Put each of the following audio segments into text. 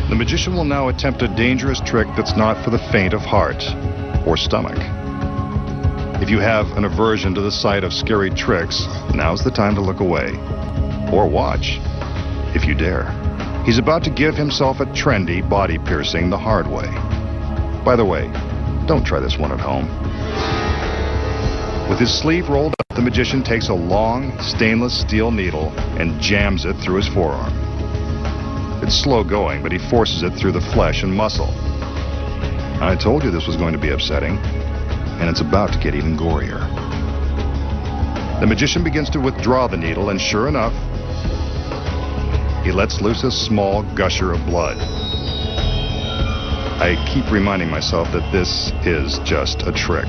The magician will now attempt a dangerous trick that's not for the faint of heart or stomach. If you have an aversion to the sight of scary tricks, now's the time to look away. Or watch, if you dare. He's about to give himself a trendy body piercing the hard way. By the way, don't try this one at home. With his sleeve rolled up, the magician takes a long, stainless steel needle and jams it through his forearm. It's slow going, but he forces it through the flesh and muscle. I told you this was going to be upsetting, and it's about to get even gorier. The magician begins to withdraw the needle, and sure enough, he lets loose a small gusher of blood. I keep reminding myself that this is just a trick.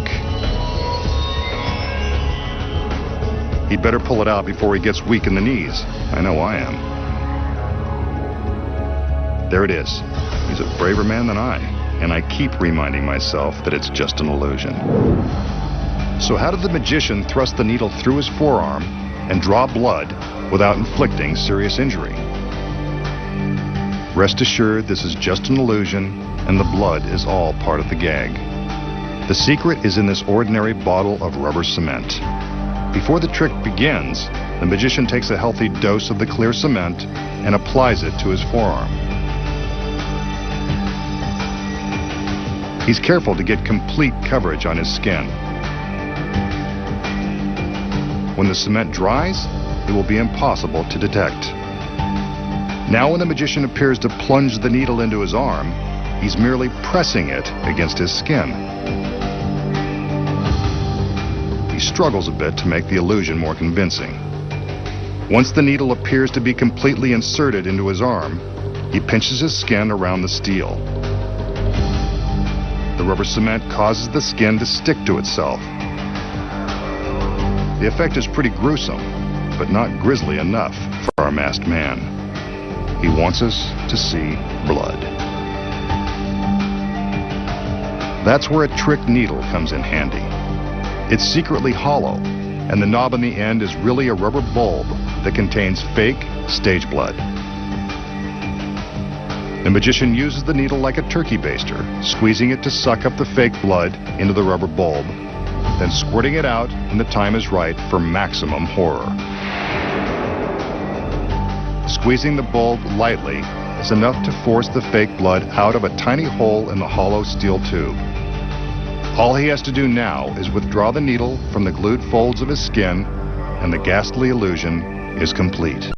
He'd better pull it out before he gets weak in the knees. I know I am. There it is. He's a braver man than I, and I keep reminding myself that it's just an illusion. So how did the magician thrust the needle through his forearm and draw blood without inflicting serious injury? Rest assured, this is just an illusion, and the blood is all part of the gag. The secret is in this ordinary bottle of rubber cement. Before the trick begins, the magician takes a healthy dose of the clear cement and applies it to his forearm. He's careful to get complete coverage on his skin. When the cement dries, it will be impossible to detect. Now when the magician appears to plunge the needle into his arm, he's merely pressing it against his skin. He struggles a bit to make the illusion more convincing. Once the needle appears to be completely inserted into his arm, he pinches his skin around the steel. The rubber cement causes the skin to stick to itself. The effect is pretty gruesome, but not grisly enough for our masked man. He wants us to see blood. That's where a trick needle comes in handy. It's secretly hollow, and the knob on the end is really a rubber bulb that contains fake stage blood. The magician uses the needle like a turkey baster, squeezing it to suck up the fake blood into the rubber bulb, then squirting it out when the time is right for maximum horror. Squeezing the bulb lightly is enough to force the fake blood out of a tiny hole in the hollow steel tube. All he has to do now is withdraw the needle from the glued folds of his skin, and the ghastly illusion is complete.